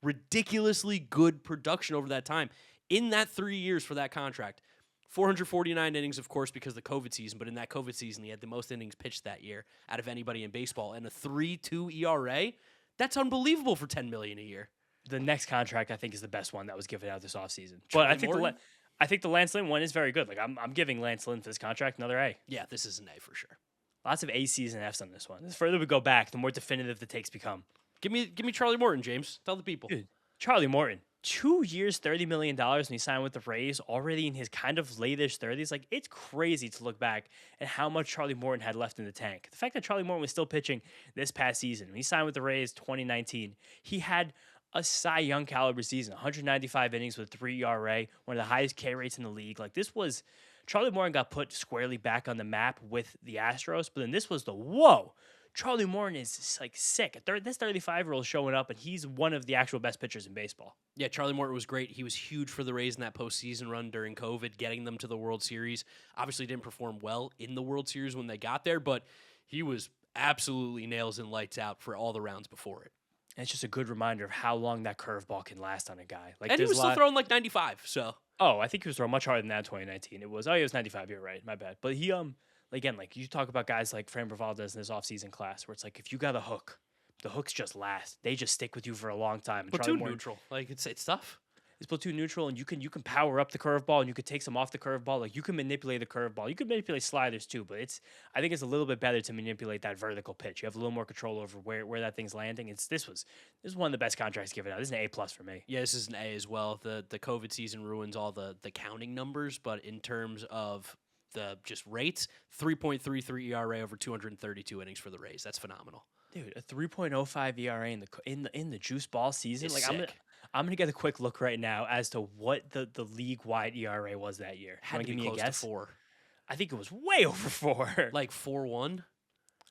ridiculously good production over that time. In that 3 years for that contract, 449 innings, of course, because of the COVID season, but in that COVID season, he had the most innings pitched that year out of anybody in baseball, and a 3.2 ERA. That's unbelievable for $10 million a year. The next contract, I think, is the best one that was given out this offseason. But Charlie I think Morton? I think the Lance Lynn one is very good. Like I'm giving Lance Lynn for this contract another A. Yeah, this is an A for sure. Lots of A's and F's on this one. The further we go back, the more definitive the takes become. Give me Charlie Morton, James. Tell the people. Dude, Charlie Morton, 2 years, $30 million, and he signed with the Rays already in his kind of late-ish 30s. Like, it's crazy to look back at how much Charlie Morton had left in the tank. The fact that Charlie Morton was still pitching this past season, when he signed with the Rays 2019, he had a Cy Young caliber season, 195 innings with 3 ERA, one of the highest K rates in the league. Like, this was, Charlie Morton got put squarely back on the map with the Astros, but then this was the, whoa, Charlie Morton is like sick. This 35-year-old showing up, and he's one of the actual best pitchers in baseball. Yeah, Charlie Morton was great. He was huge for the Rays in that postseason run during COVID, getting them to the World Series. Obviously didn't perform well in the World Series when they got there, but he was absolutely nails and lights out for all the rounds before it. And it's just a good reminder of how long that curveball can last on a guy. Like, And he was still throwing like 95, so. Oh, I think he was throwing much harder than that in 2019. It was 95. You're right. My bad. But he, again, like you talk about guys like Framber Valdez in this offseason class where it's like if you got a hook, the hooks just last. They just stick with you for a long time. And Platoon neutral. Like, it's tough. It's platoon neutral, and you can power up the curveball, and you could take some off the curveball. Like, you can manipulate the curveball. You can manipulate sliders too, but I think it's a little bit better to manipulate that vertical pitch. You have a little more control over where that thing's landing. This was one of the best contracts given out. This is an A+ for me. Yeah, this is an A as well. The COVID season ruins all the counting numbers, but in terms of the just rates, 3.33 ERA over 232 innings for the Rays. That's phenomenal. Dude, a 3.05 ERA in the juice ball season. It's like sick. I'm gonna get a quick look right now as to what the league wide ERA was that year. Had to give be me close a guess? to 4. I think it was way over 4. Like 4.1?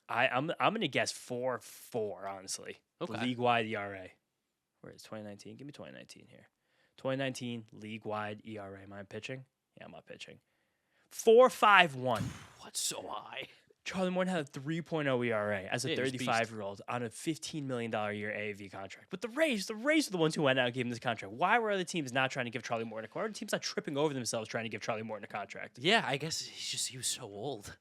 I'm gonna guess 4.4, honestly. Okay. League wide ERA. Where is 2019? Give me 2019 here. 2019 league wide ERA. Am I pitching? Yeah, I'm not pitching. 4.51. What's so high? Charlie Morton had a 3.0 ERA as a Yeah, he was beast. 35-year-old on a $15 million a year AAV contract. But the Rays are the ones who went out and gave him this contract. Why were other teams not trying to give Charlie Morton a contract? Why were teams not tripping over themselves trying to give Charlie Morton a contract? Yeah, I guess he was so old.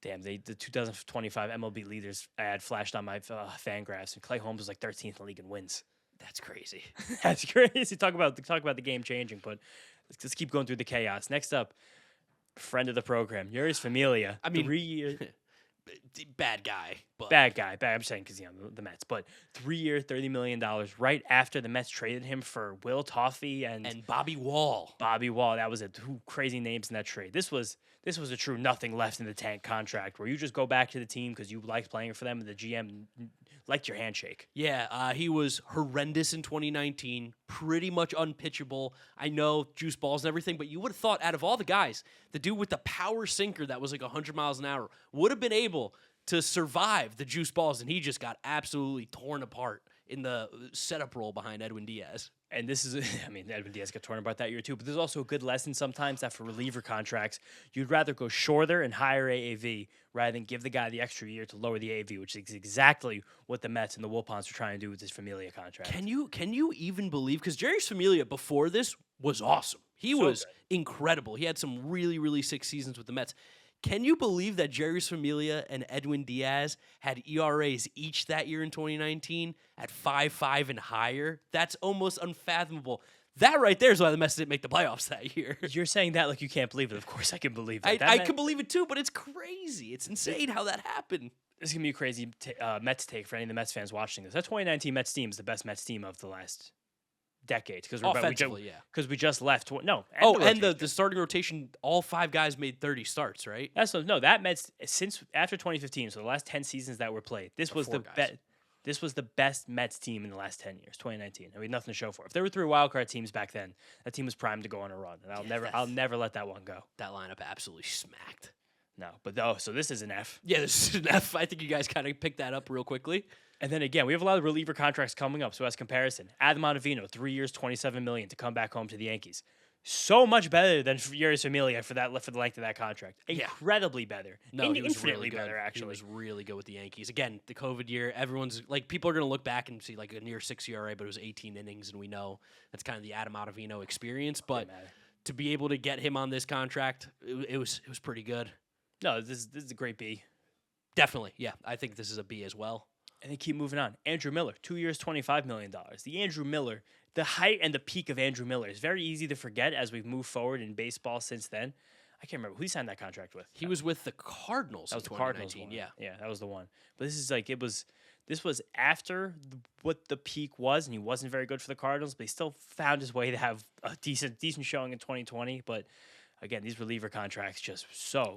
Damn, the 2025 MLB leaders ad flashed on my fan graphs, and Clay Holmes was like 13th in the league in wins. That's crazy. That's crazy. Talk about the game changing, but let's keep going through the chaos. Next up, friend of the program, Yusei Familia. I mean, 3 years. Bad guy. But Bad guy. I'm saying because the Mets, but 3 year, $30 million right after the Mets traded him for Will Toffey and Bobby Wall. Bobby Wall. That was two crazy names in that trade. This was a true nothing left in the tank contract where you just go back to the team because you liked playing for them and the GM liked your handshake. Yeah, he was horrendous in 2019, pretty much unpitchable. I know juice balls and everything, but you would have thought out of all the guys, the dude with the power sinker that was like 100 miles an hour would have been able to survive the juice balls, and he just got absolutely torn apart in the setup role behind Edwin Diaz. And this is, Edwin Diaz got torn about that year too, but there's also a good lesson sometimes that for reliever contracts, you'd rather go shorter and higher AAV rather than give the guy the extra year to lower the AAV, which is exactly what the Mets and the Wilpons are trying to do with this Familia contract. Can you even believe? Because Jerry's Familia before this was awesome. He was incredible. He had some really, really sick seasons with the Mets. Can you believe that Jerry's Familia and Edwin Diaz had ERAs each that year in 2019 at 5.5 and higher? That's almost unfathomable. That right there is why the Mets didn't make the playoffs that year. You're saying that like you can't believe it. Of course I can believe it. I can believe it too, but it's crazy. It's insane how that happened. This is going to be a crazy Mets take for any of the Mets fans watching this. That 2019 Mets team is the best Mets team of the last decade. Because we just left. The starting rotation, all 5 guys made 30 starts, right? That Mets, since after 2015, so the last 10 seasons that were played, this was the best Mets team in the last 10 years, 2019. I mean, nothing to show for it. If there were 3 wildcard teams back then, that team was primed to go on a run. And I'll never let that one go. That lineup absolutely smacked. No, so this is an F. Yeah, this is an F. I think you guys kind of picked that up real quickly. And then again, we have a lot of reliever contracts coming up. So as comparison, Adam Ottavino, 3 years, $27 million to come back home to the Yankees. so much better than Yuri's Familia for the length of that contract. Yeah. Incredibly better. No, he was Infinitely really good. better, actually. He was really good with the Yankees. Again, the COVID year, everyone's like, people are going to look back and see like a near 6 ERA, but it was 18 innings, and we know that's kind of the Adam Ottavino experience. But to be able to get him on this contract, it was pretty good. No, this is a great B. Definitely, yeah. I think this is a B as well. And they keep moving on. Andrew Miller, 2 years, $25 million. The Andrew Miller, the height and the peak of Andrew Miller is very easy to forget as we've moved forward in baseball since then. I can't remember who he signed that contract with. He was with the Cardinals. That was in the Cardinals 2019, one. Yeah, that was the one. But this is like this was after what the peak was, and he wasn't very good for the Cardinals, but he still found his way to have a decent showing in 2020. But again, these reliever contracts just so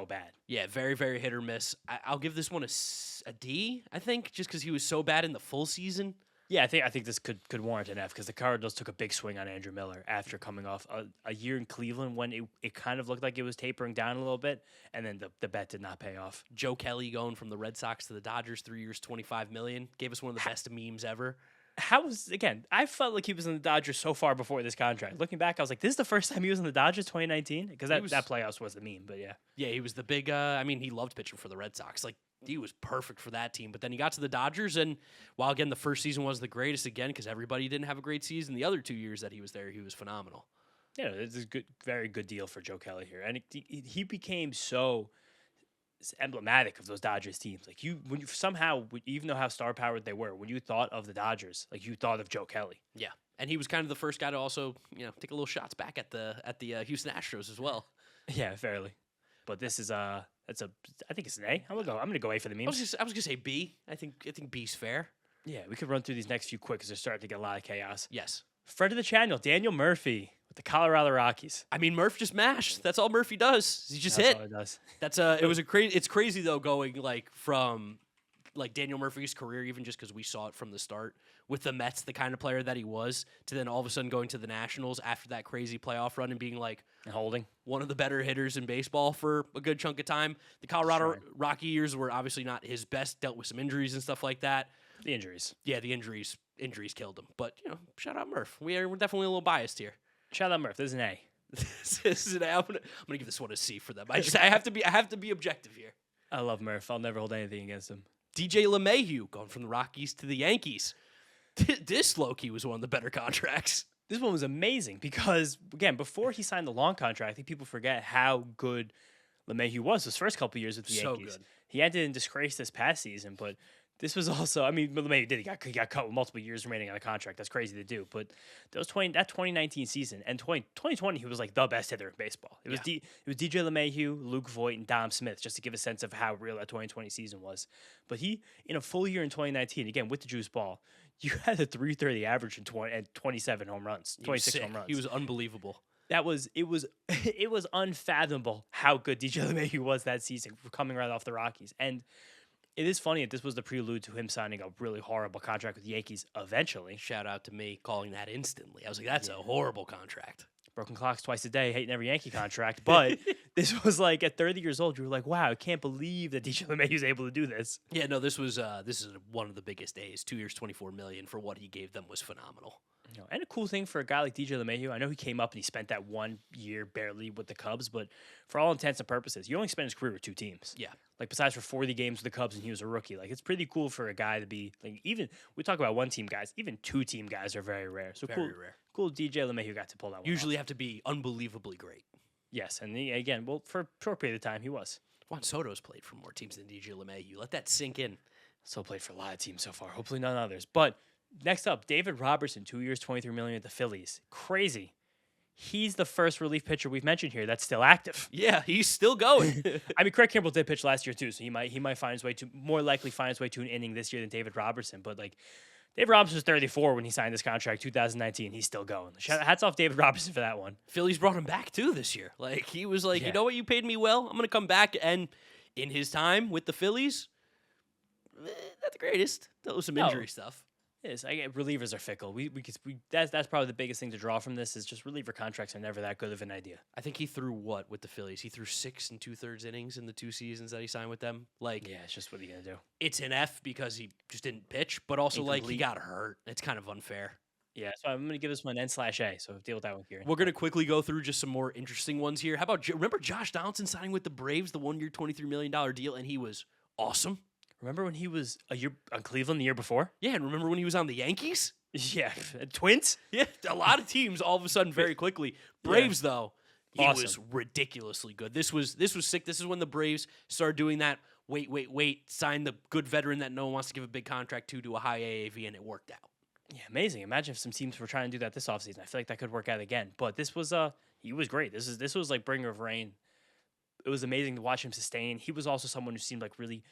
bad. Yeah, very, very hit or miss. I'll give this one a D, I think, just because he was so bad in the full season. Yeah, I think this could warrant an F because the Cardinals took a big swing on Andrew Miller after coming off a year in Cleveland when it kind of looked like it was tapering down a little bit, and then the bet did not pay off. Joe Kelly going from the Red Sox to the Dodgers, 3 years, $25 million, gave us one of the best memes ever. I felt like he was in the Dodgers so far before this contract. Looking back, I was like, this is the first time he was in the Dodgers, 2019? Because that playoffs was the meme, but yeah. Yeah, he was the big, he loved pitching for the Red Sox. Like, he was perfect for that team. But then he got to the Dodgers, and while, again, the first season was the greatest, again, because everybody didn't have a great season, the other 2 years that he was there, he was phenomenal. Yeah, it's a very good deal for Joe Kelly here. And he became so emblematic of those Dodgers teams. Like when you somehow, even though how star powered they were, when you thought of the Dodgers, like you thought of Joe Kelly. Yeah, and he was kind of the first guy to also, take a little shots back at the Houston Astros as well. Yeah, fairly. But this is I think it's an A. I'm gonna go A for the memes. I was gonna say B. I think B's fair. Yeah, we could run through these next few quick because they're starting to get a lot of chaos. Yes. Friend of the channel, Daniel Murphy with the Colorado Rockies. Murph just mashed. That's all Murphy does. He just That's hit. all he does. It's crazy though, going like from like Daniel Murphy's career, even just because we saw it from the start with the Mets, the kind of player that he was, to then all of a sudden going to the Nationals after that crazy playoff run and being like holding one of the better hitters in baseball for a good chunk of time. The Colorado Rocky years were obviously not his best, dealt with some injuries and stuff like that. The injuries. Yeah, the injuries killed him. But, shout out Murph. We're definitely a little biased here. Shout out Murph. This is an A. This is an A. I'm gonna give this one a C for them. I have to be objective here. I love Murph. I'll never hold anything against him. DJ LeMahieu going from the Rockies to the Yankees. This low-key was one of the better contracts. This one was amazing because, again, before he signed the long contract, I think people forget how good LeMahieu was his first couple years with the Yankees. So good. He ended in disgrace this past season, but this was also, LeMahieu did. He got cut with multiple years remaining on the contract. That's crazy to do. But that 2019 season and 2020, he was like the best hitter in baseball. It was DJ LeMahieu, Luke Voigt, and Dom Smith, just to give a sense of how real that 2020 season was. But he, in a full year in 2019, again, with the juice ball, you had a 330 average and 27 home runs, 26 home runs. He was unbelievable. It was unfathomable how good DJ LeMahieu was that season, coming right off the Rockies. And it is funny that this was the prelude to him signing a really horrible contract with the Yankees eventually. Shout out to me calling that instantly. I was like, that's a horrible contract. Broken clocks twice a day, hating every Yankee contract. But this was like at 30 years old, you were like, wow, I can't believe that DJ LeMahieu was able to do this. Yeah, no, this is one of the biggest days. 2 years, $24 million for what he gave them was phenomenal. And a cool thing for a guy like DJ LeMahieu, I know he came up and he spent that 1 year barely with the Cubs, but for all intents and purposes, he only spent his career with 2 teams. Yeah. Like besides for 40 games with the Cubs and he was a rookie. Like it's pretty cool for a guy to be like, even we talk about 1-team guys, even 2-team guys are very rare. So very rare. Cool DJ LeMahieu got to pull that one Usually off. have to be unbelievably great. Yes, and again, for a short period of time he was. Juan Soto's played for more teams than DJ LeMahieu. Let that sink in. So played for a lot of teams so far. Hopefully none others. But next up, David Robertson, 2 years, $23 million at the Phillies. Crazy. He's the first relief pitcher we've mentioned here that's still active. Yeah, he's still going. Craig Kimbrel did pitch last year too, so he might find his way to more likely find his way to an inning this year than David Robertson. But like David Robertson was 34 when he signed this contract, 2019. He's still going. Hats off David Robertson for that one. Phillies brought him back too this year. Like he was like, you know what, you paid me well. I'm gonna come back. And in his time with the Phillies, not the greatest. There was some injury stuff. Is relievers are fickle. That's probably the biggest thing to draw from this is just reliever contracts are never that good of an idea. I think he threw what with the Phillies? He threw 6 2/3 innings in the 2 seasons that he signed with them. Like, yeah, it's just what are you gonna do? It's an F because he just didn't pitch, but also like he got hurt. It's kind of unfair. Yeah, so I'm gonna give this one N/A. So deal with that one, Kieran. We're going to quickly go through just some more interesting ones here. How about, remember Josh Donaldson signing with the Braves, the 1 year, $23 million deal, and he was awesome? Remember when he was a year on Cleveland the year before? Yeah, and remember when he was on the Yankees? Yeah, Twins. Yeah, a lot of teams all of a sudden very quickly. Braves, though, he was ridiculously good. This was sick. This is when the Braves started doing that, wait, sign the good veteran that no one wants to give a big contract to a high AAV, and it worked out. Yeah, amazing. Imagine if some teams were trying to do that this offseason. I feel like that could work out again. But this was he was great. This was like bringer of rain. It was amazing to watch him sustain. He was also someone who seemed like really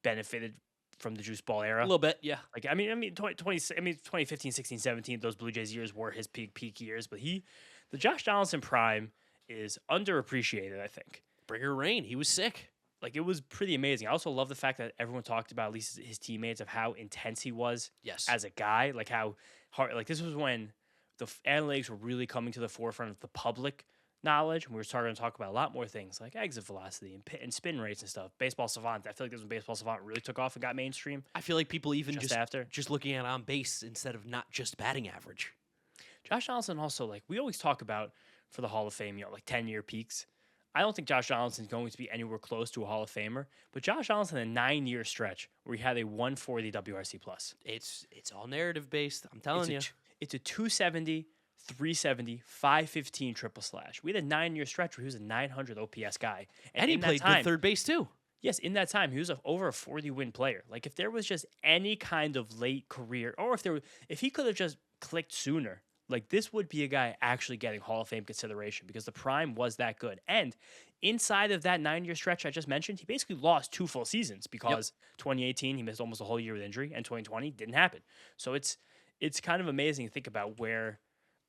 benefited from the juice ball era. A little bit, yeah. Like I mean 2015, 16, 17, those Blue Jays years were his peak years, but the Josh Donaldson prime is underappreciated, I think. Bringer of rain. He was sick. Like, it was pretty amazing. I also love the fact that everyone talked about, at least his teammates, of how intense he was as a guy. Like, how hard, like, this was when the analytics were really coming to the forefront of the public knowledge. And we were starting to talk about a lot more things like exit velocity and spin rates and stuff. Baseball Savant. I feel like this was when Baseball Savant really took off and got mainstream. I feel like people even after. Just looking at on base instead of not just batting average. Josh Donaldson also, like, we always talk about for the Hall of Fame, like 10-year peaks. I don't think Josh Donaldson's going to be anywhere close to a Hall of Famer, but Josh Donaldson, a 9-year stretch where he had a 140 WRC plus. It's all narrative based. I'm telling you. It's a 270, 370, 515 triple slash. We had a 9-year stretch where he was a 900 OPS guy. And he played good third base too. Yes, in that time, he was over a 40-win player. Like, if there was just any kind of late career, or if he could have just clicked sooner, like, this would be a guy actually getting Hall of Fame consideration because the prime was that good. And inside of that 9-year stretch I just mentioned, he basically lost 2 full seasons because 2018, he missed almost a whole year with injury, and 2020 didn't happen. So it's kind of amazing to think about where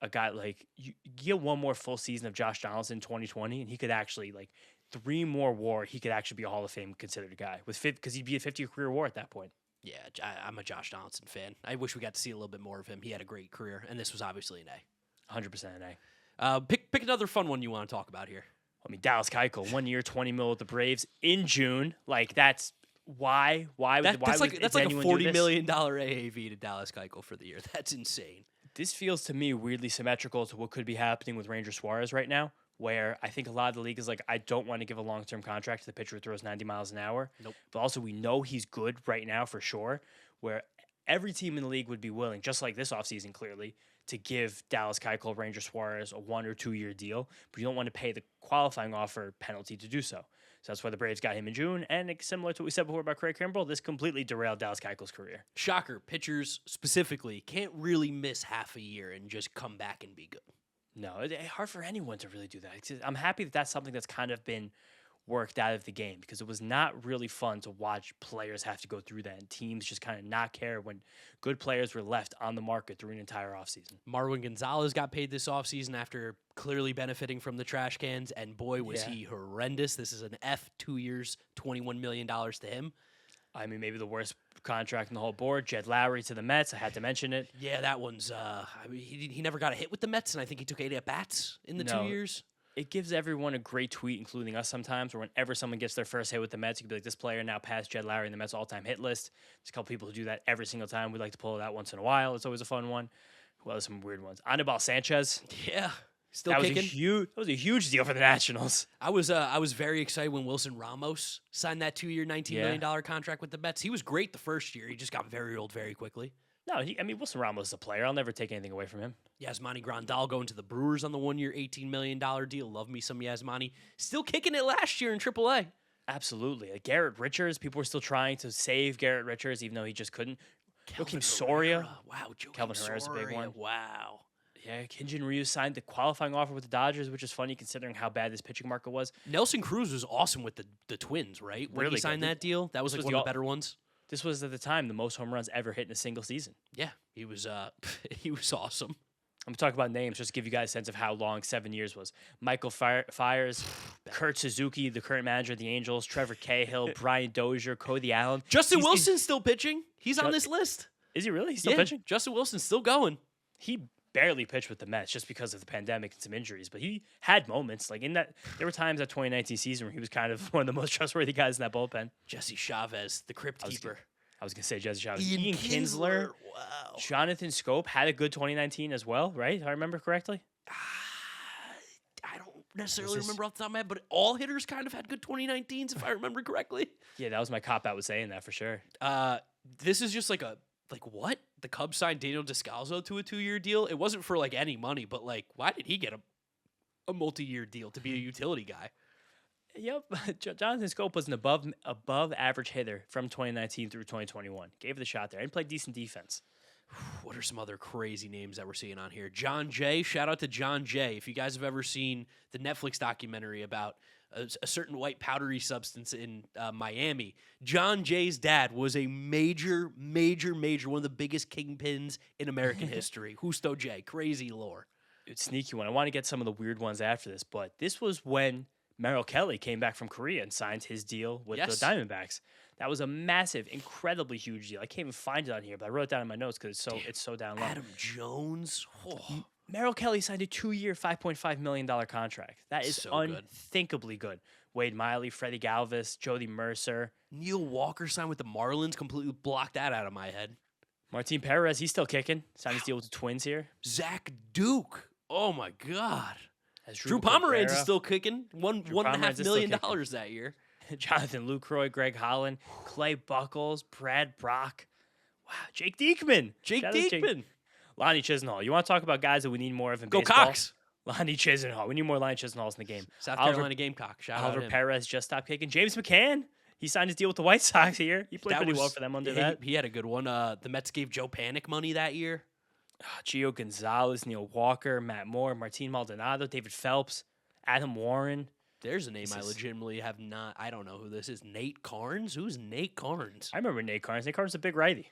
a guy, like, you get one more full season of Josh Donaldson in 2020, and he could actually, like, 3 more WAR, he could actually be a Hall of Fame considered guy because he'd be a 50-year career WAR at that point. Yeah, I'm a Josh Donaldson fan. I wish we got to see a little bit more of him. He had a great career, and this was obviously an A. 100% an A. Pick another fun one you want to talk about here. I mean, Dallas Keuchel, 1 year, $20 million with the Braves in June. Like, that's why? That's like a $40 million AAV to Dallas Keuchel for the year. That's insane. This feels to me weirdly symmetrical to what could be happening with Ranger Suarez right now, where I think a lot of the league is like, I don't want to give a long-term contract to the pitcher who throws 90 miles an hour. Nope. But also we know he's good right now for sure, where every team in the league would be willing, just like this offseason clearly, to give Dallas Keuchel, Ranger Suarez a 1 or 2 year deal, but you don't want to pay the qualifying offer penalty to do so. So that's why the Braves got him in June, and similar to what we said before about Craig Kimbrel, this completely derailed Dallas Keuchel's career. Shocker, pitchers specifically can't really miss half a year and just come back and be good. No, it's hard for anyone to really do that. I'm happy that that's something that's kind of been worked out of the game because it was not really fun to watch players have to go through that and teams just kind of not care when good players were left on the market through an entire offseason. Marwin Gonzalez got paid this offseason after clearly benefiting from the trash cans, and boy, was he horrendous. This is an F, 2 years, $21 million to him. I mean, maybe the worst contract in the whole board. Jed Lowry to the Mets. I had to mention it. Yeah, that one's. I mean, he never got a hit with the Mets, and I think he took 8 at-bats in the 2 years. It gives everyone a great tweet, including us sometimes, where whenever someone gets their first hit with the Mets, you can be like, this player now passed Jed Lowry in the Mets all-time hit list. There's a couple people who do that every single time. We like to pull it out once in a while. It's always a fun one. Well, some weird ones. Anibal Sanchez. Yeah. Still that kicking. That was a huge deal for the Nationals. I was very excited when Wilson Ramos signed that 2 year, $19 million contract with the Mets. He was great the first year. He just got very old very quickly. No, Wilson Ramos is a player. I'll never take anything away from him. Yasmani Grandal going to the Brewers on the 1 year, $18 million deal. Love me some Yasmani. Still kicking it last year in AAA. Absolutely. Like Garrett Richards, people were still trying to save Garrett Richards, even though he just couldn't. Kelvin Soria. Wow, Kelvin Herrera's a big one. Wow. Yeah, Hyun-Jin Ryu signed the qualifying offer with the Dodgers, which is funny considering how bad this pitching market was. Nelson Cruz was awesome with the Twins, right? When he signed that deal, that was like one of the better ones. This was at the time the most home runs ever hit in a single season. Yeah, he was awesome. I'm gonna talk about names just to give you guys a sense of how long 7 years was. Michael Fires, Kurt Suzuki, the current manager of the Angels, Trevor Cahill, Brian Dozier, Cody Allen. Justin Wilson's still pitching. He's on this list. Is he really? He's still pitching? Justin Wilson's still going. He barely pitched with the Mets just because of the pandemic and some injuries, but he had moments. Like there were times that 2019 season where he was kind of one of the most trustworthy guys in that bullpen. Jesse Chavez, the Crypt Keeper. I was going to say Jesse Chavez. Ian Kinsler. Wow. Jonathan Scope had a good 2019 as well, right? If I remember correctly. I don't necessarily remember off the top of my head, but all hitters kind of had good 2019s, if I remember correctly. Yeah, that was my cop-out was saying that for sure. This is just like what? The Cubs signed Daniel Descalso to a 2-year deal? It wasn't for, like, any money, but, like, why did he get a multi-year deal to be a utility guy? Yep. Jonathan Scope was an above average hitter from 2019 through 2021. Gave it a shot there and played decent defense. What are some other crazy names that we're seeing on here? John Jay. Shout out to John Jay. If you guys have ever seen the Netflix documentary about a certain white powdery substance in Miami, John Jay's dad was a major, one of the biggest kingpins in American history. Justo Jay. Crazy lore. It's sneaky one. I want to get some of the weird ones after this, but this was when Merrill Kelly came back from Korea and signed his deal with the Diamondbacks. That was a massive, incredibly huge deal. I can't even find it on here, but I wrote it down in my notes because it's so down low. Adam Jones. Oh. Merrill Kelly signed a 2-year, $5.5 million contract. That is So unthinkably good. Wade Miley, Freddie Galvis, Jody Mercer. Neil Walker signed with the Marlins. Completely blocked that out of my head. Martin Perez, he's still kicking. Signed his deal with the Twins here. Zach Duke. Oh, my God. Drew Pomeranz Pomeranz is still kicking. $1.5 million that year. Jonathan Lucroy, Greg Holland, Clay Buckles, Brad Brock. Wow, Jake Diekman. Jake Diekman. Lonnie Chisenhall. You want to talk about guys that we need more of in baseball? Go Cox. Lonnie Chisenhall. We need more Lonnie Chisenhalls in the game. South Carolina Gamecock. Shout out him. Perez just stopped kicking. James McCann. He signed his deal with the White Sox here. He played pretty well for them under that. He had a good one. The Mets gave Joe Panic money that year. Gio Gonzalez, Neil Walker, Matt Moore, Martin Maldonado, David Phelps, Adam Warren. There's a name I legitimately have not. I don't know who this is. Nate Carnes? Who's Nate Carnes? I remember Nate Carnes. Nate Carnes is a big righty.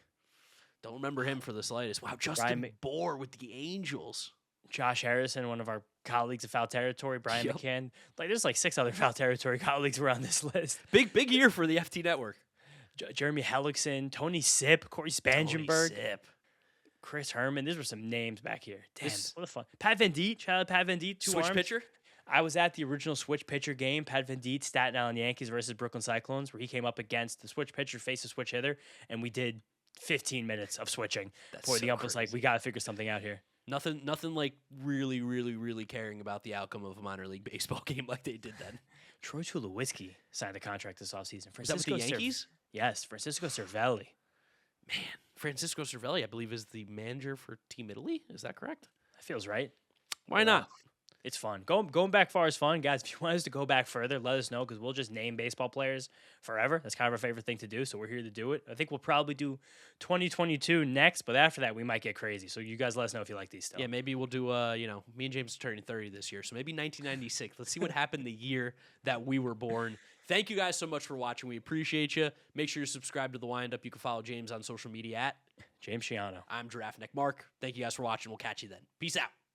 Don't remember him for the slightest. Wow, Justin Bohr with the Angels. Josh Harrison, one of our colleagues of foul territory. Brian McCann. There's 6 other foul territory colleagues who are on this list. Big year for the FT Network. Jeremy Hellickson, Tony Sipp, Corey Spangenberg. Chris Herman. These were some names back here. Damn, what a fun. Pat Venditte. Shout out Pat Venditte. Switch pitcher. I was at the original switch pitcher game, Pat Venditte, Staten Island Yankees versus Brooklyn Cyclones, where he came up against the switch pitcher, face the switch hitter, and we did 15 minutes of switching before the ump was like, we got to figure something out here. Nothing like really caring about the outcome of a minor league baseball game like they did then. Troy Tulowitzki signed a contract this offseason. Is that with the Yankees? Yes, Francisco Cervelli. Man, Francisco Cervelli, I believe, is the manager for Team Italy. Is that correct? That feels right. Why not? It's fun. Going back far is fun. Guys, if you want us to go back further, let us know because we'll just name baseball players forever. That's kind of our favorite thing to do, so we're here to do it. I think we'll probably do 2022 next, but after that, we might get crazy. So you guys let us know if you like these stuff. Yeah, maybe we'll do, me and James are turning 30 this year, so maybe 1996. Let's see what happened the year that we were born. Thank you guys so much for watching. We appreciate you. Make sure you subscribe to The Windup. You can follow James on social media at James Shiano. I'm Giraffe Neck Mark. Thank you guys for watching. We'll catch you then. Peace out.